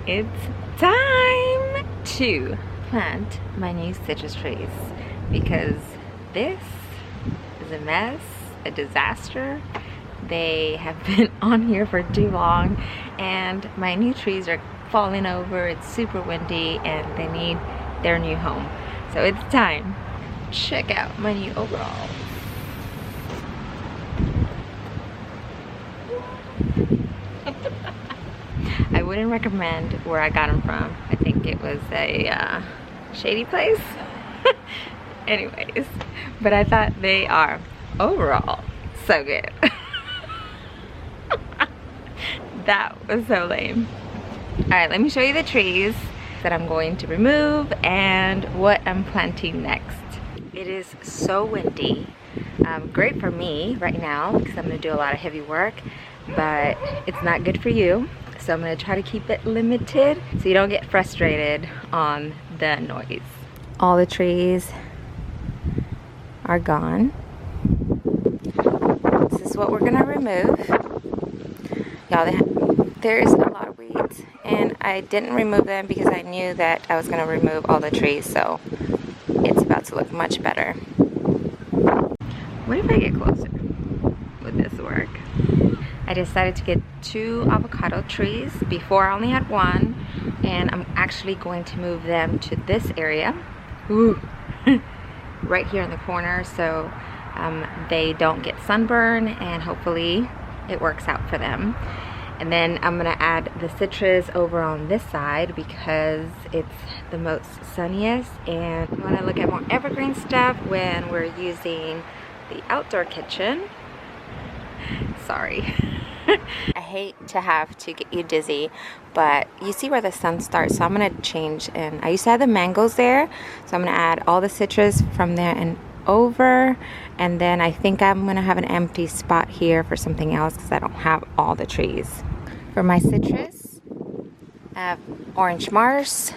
It's time to plant my new citrus trees because this is a mess, a disaster. They have been on here for too long and my new trees are falling over. It's super windy and they need their new home. So it's time. Check out my new overalls. I wouldn't recommend where I got them from. I think it was a shady place. Anyways, but I thought they are overall so good. That was so lame. Alright, let me show you the trees that I'm going to remove and what I'm planting next. It is so windy. Great for me right now because I'm going to do a lot of heavy work, but it's not good for you. So I'm going to try to keep it limited so you don't get frustrated on the noise. All the trees are gone. This is what we're going to remove. Y'all, there's a lot of weeds and I didn't remove them because I knew that I was going to remove all the trees, so it's about to look much better. What if I get closer? Would this work? I decided to get 2 avocado trees. Before I only had 1, and I'm actually going to move them to this area. Ooh. Right here in the corner, so they don't get sunburn and hopefully it works out for them. And then I'm gonna add the citrus over on this side because it's the most sunniest, and you wanna look at more evergreen stuff when we're using the outdoor kitchen. Sorry. I hate to have to get you dizzy, but you see where the sun starts, so I'm gonna change. And I used to have the mangoes there, so I'm gonna add all the citrus from there and over, and then I think I'm gonna have an empty spot here for something else because I don't have all the trees. For my citrus, I have orange Mars,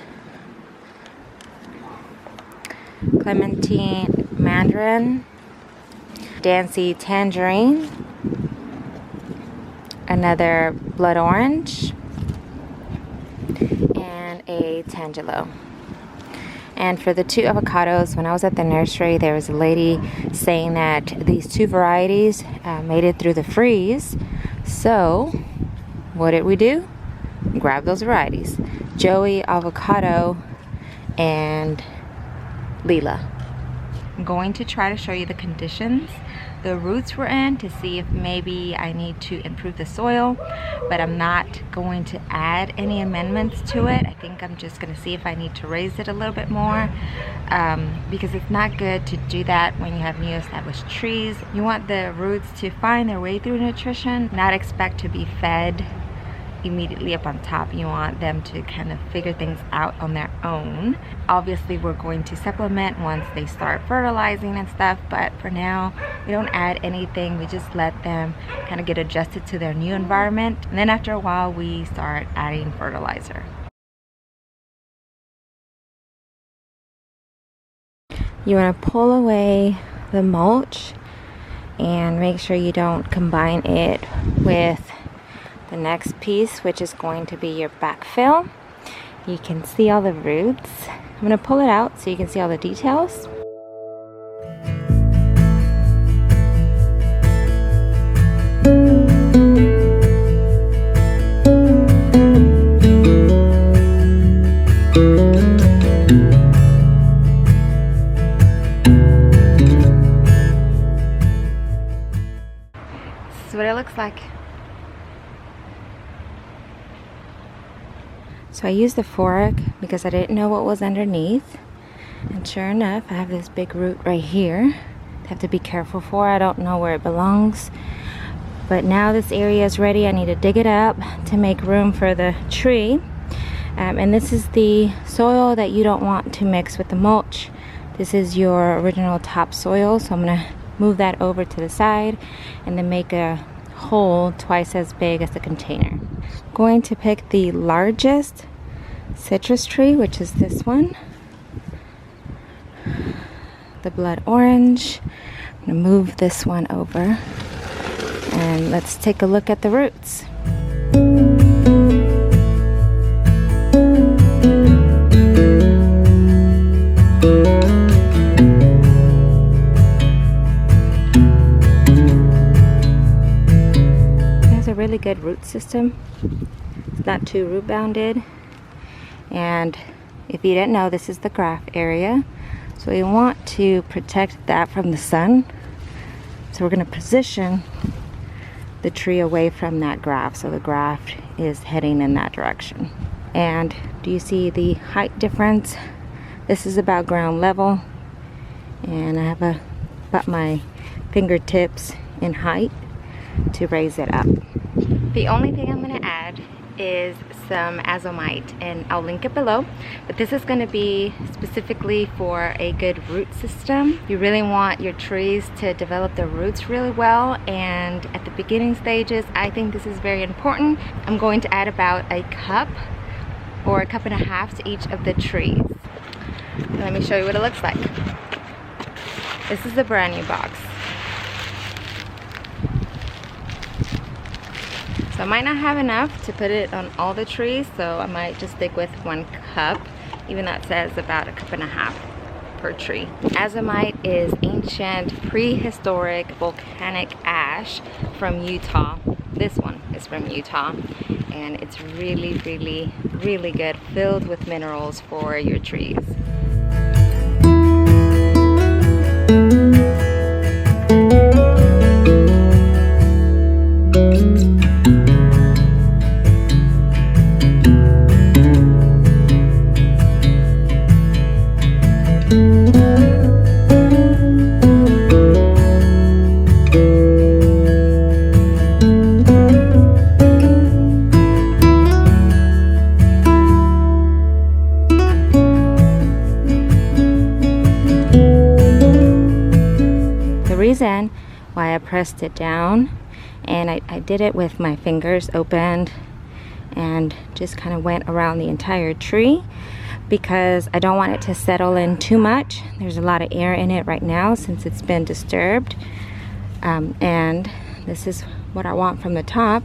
Clementine Mandarin, Dancy Tangerine, another blood orange, and a Tangelo. And for the 2 avocados, when I was at the nursery, there was a lady saying that these 2 varieties made it through the freeze. So what did we do? Grab those varieties. Joey Avocado and Lila. I'm going to try to show you the conditions the roots were in to see if maybe I need to improve the soil, but I'm not going to add any amendments to it. I think I'm just going to see if I need to raise it a little bit more, because it's not good to do that when you have new established trees. You want the roots to find their way through nutrition, not expect to be fed immediately up on top. You want them to kind of figure things out on their own. Obviously we're going to supplement once they start fertilizing and stuff, but for now we don't add anything. We just let them kind of get adjusted to their new environment, and then after a while we start adding fertilizer. You want to pull away the mulch and make sure you don't combine it with the next piece, which is going to be your backfill. You can see all the roots. I'm going to pull it out so you can see all the details. This is what it looks like. So I used a fork because I didn't know what was underneath, and sure enough I have this big root right here. I have to be careful for. I don't know where it belongs, but now this area is ready. I need to dig it up to make room for the tree, and this is the soil that you don't want to mix with the mulch. This is your original topsoil, so I'm gonna move that over to the side and then make a hole twice as big as the container. Going to pick the largest citrus tree, which is this one, the blood orange. I'm gonna move this one over and let's take a look at the roots. root system. It's not too root bounded. And if you didn't know, this is the graft area. So we want to protect that from the sun. So we're going to position the tree away from that graft, so the graft is heading in that direction. And do you see the height difference? This is about ground level, and I have about my fingertips in height to raise it up. The only thing I'm going to add is some Azomite, and I'll link it below, but this is going to be specifically for a good root system. You really want your trees to develop their roots really well, and at the beginning stages I think this is very important. I'm going to add about a cup or a cup and a half to each of the trees. Let me show you what it looks like. This is a brand new box. So I might not have enough to put it on all the trees, so I might just stick with 1 cup, even though it says about a cup and a half per tree. Azomite is ancient, prehistoric volcanic ash from Utah. This one is from Utah, and it's really, really, really good, filled with minerals for your trees. Reason why I pressed it down, and I did it with my fingers opened and just kind of went around the entire tree, because I don't want it to settle in too much. There's a lot of air in it right now since it's been disturbed, and this is what I want from the top.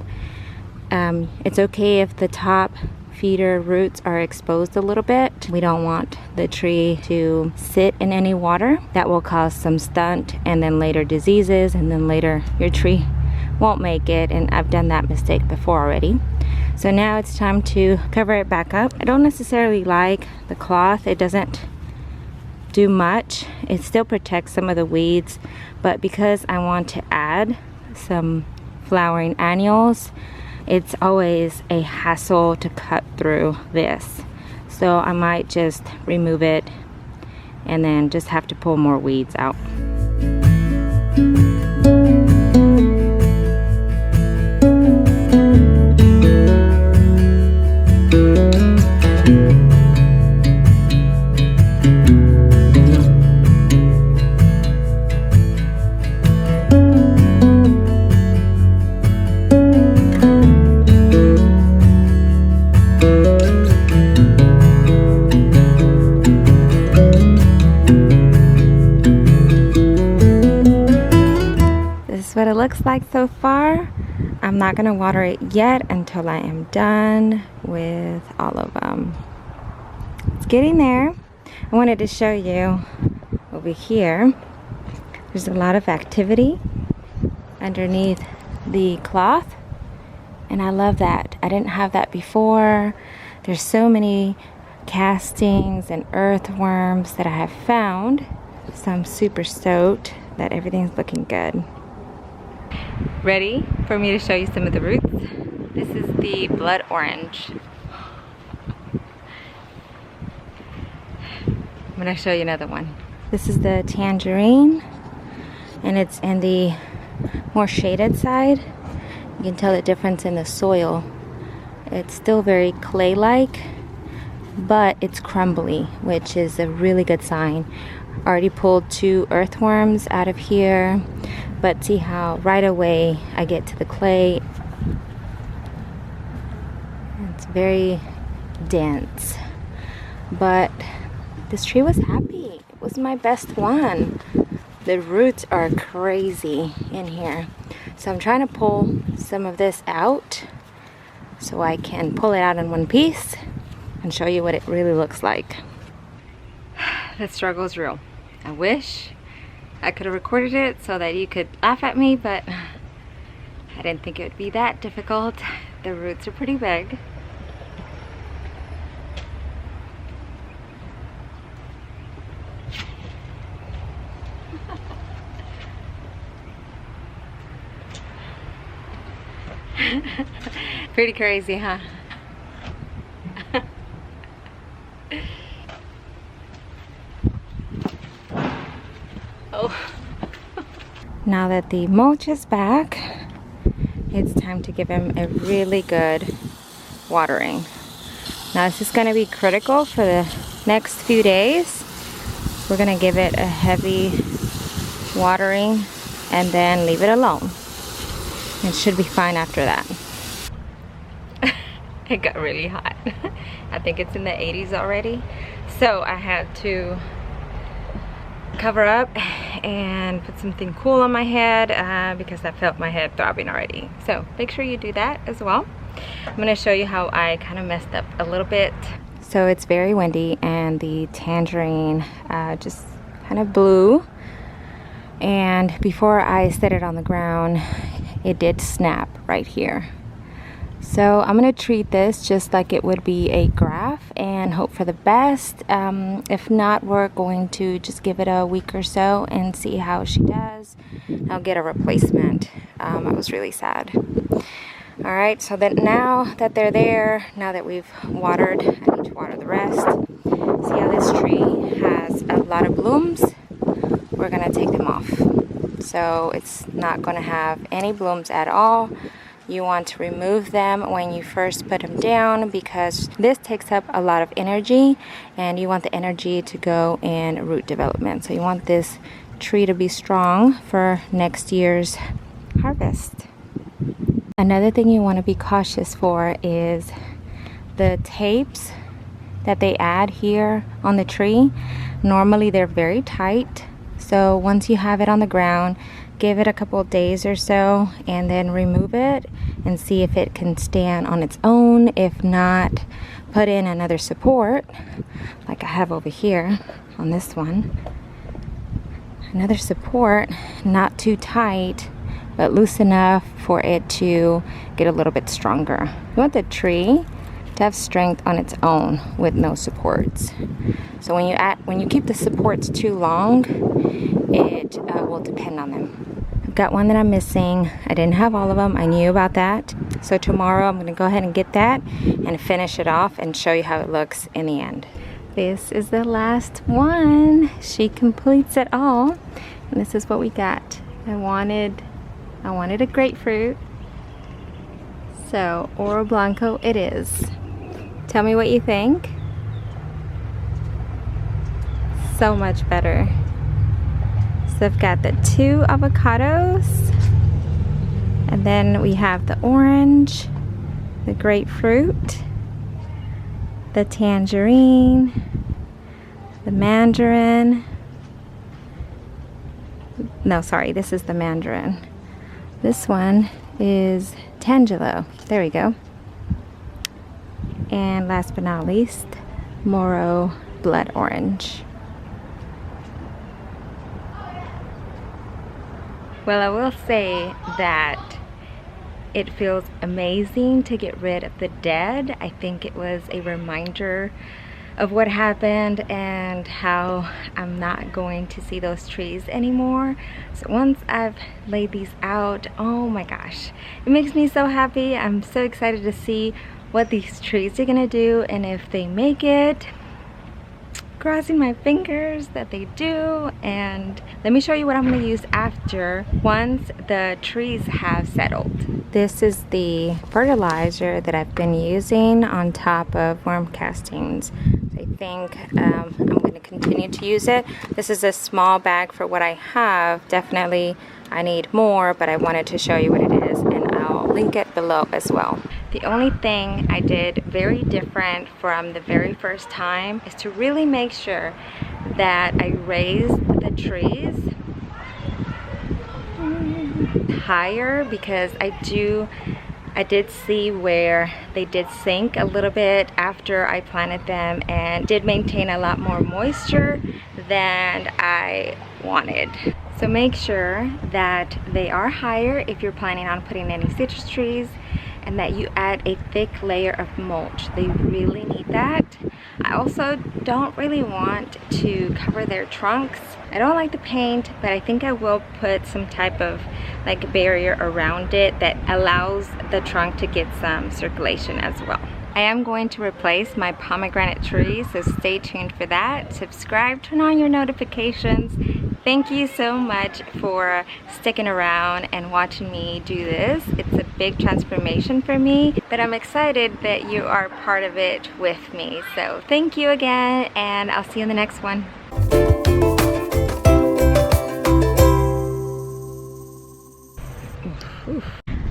It's okay if the top feeder roots are exposed a little bit. We don't want the tree to sit in any water. That will cause some stunt and then later diseases, and then later your tree won't make it, and I've done that mistake before already. So now it's time to cover it back up. I don't necessarily like the cloth. It doesn't do much. It still protects some of the weeds, but because I want to add some flowering annuals, it's always a hassle to cut through this. So I might just remove it and then just have to pull more weeds out. What it looks like so far. I'm not gonna water it yet until I am done with all of them. It's getting there. I wanted to show you over here. There's a lot of activity underneath the cloth, and I love that. I didn't have that before. There's so many castings and earthworms that I have found, so I'm super stoked that everything's looking good. Ready for me to show you some of the roots? This is the blood orange. I'm gonna show you another one. This is the tangerine, and it's in the more shaded side. You can tell the difference in the soil. It's still very clay-like, but it's crumbly, which is a really good sign. Already pulled 2 earthworms out of here, but see how right away I get to the clay. It's very dense, but this tree was happy. It was my best one. The roots are crazy in here, so I'm trying to pull some of this out so I can pull it out in one piece and show you what it really looks like. The struggle is real. I wish I could have recorded it so that you could laugh at me, but I didn't think it would be that difficult. The roots are pretty big. Pretty crazy, huh? Oh. Now that the mulch is back, it's time to give him a really good watering. Now this is going to be critical for the next few days. We're going to give it a heavy watering and then leave it alone. It should be fine after that. It got really hot. I think it's in the 80s already. So I had to cover up and put something cool on my head because I felt my head throbbing already. So make sure you do that as well. I'm going to show you how I kind of messed up a little bit. So it's very windy and the tangerine just kind of blew. And before I set it on the ground, it did snap right here. So I'm going to treat this just like it would be a graft and hope for the best. If not, we're going to just give it a week or so and see how she does. I'll get a replacement. I was really sad. Alright, so then now that they're there, now that we've watered, I need to water the rest. See how this tree has a lot of blooms? We're going to take them off. So it's not going to have any blooms at all. You want to remove them when you first put them down because this takes up a lot of energy and you want the energy to go in root development. So you want this tree to be strong for next year's harvest. Another thing you want to be cautious for is the tapes that they add here on the tree. Normally they're very tight. So once you have it on the ground, give it a couple of days or so and then remove it and see if it can stand on its own. If not, put in another support like I have over here on this one. Another support, not too tight, but loose enough for it to get a little bit stronger. You want the tree to have strength on its own with no supports. So when you keep the supports too long, it will depend on them. I've got one that I'm missing. I didn't have all of them. I knew about that. So tomorrow I'm going to go ahead and get that and finish it off and show you how it looks in the end. This is the last one. She completes it all. And this is what we got. I wanted a grapefruit. So Oro Blanco it is. Tell me what you think. So much better. So I've got the 2 avocados, and then we have the orange, the grapefruit, the tangerine, the mandarin. No, sorry, this is the mandarin. This one is Tangelo. There we go. And last but not least, Moro blood orange. Well, I will say that it feels amazing to get rid of the dead. I think it was a reminder of what happened and how I'm not going to see those trees anymore. So once I've laid these out, oh my gosh, it makes me so happy. I'm so excited to see what these trees are gonna do and if they make it. Crossing my fingers that they do. And let me show you what I'm going to use after once the trees have settled. This is the fertilizer that I've been using on top of worm castings. I think I'm going to continue to use it. This is a small bag for what I have. Definitely I need more, but I wanted to show you what it is, and I'll link it below as well. The only thing I did very different from the very first time is to really make sure that I raised the trees higher, because I I did see where they did sink a little bit after I planted them and did maintain a lot more moisture than I wanted. So make sure that they are higher if you're planning on putting any citrus trees, and that you add a thick layer of mulch. They really need that. I also don't really want to cover their trunks. I don't like the paint, but I think I will put some type of like barrier around it that allows the trunk to get some circulation as well. I am going to replace my pomegranate tree, so stay tuned for that. Subscribe, turn on your notifications. Thank you so much for sticking around and watching me do this. It's a big transformation for me, but I'm excited that you are part of it with me. So thank you again, and I'll see you in the next one.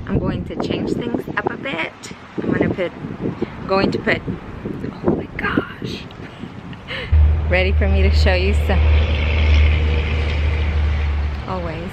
I'm going to change things up a bit. I'm going to put, oh my gosh. Ready for me to show you some, always.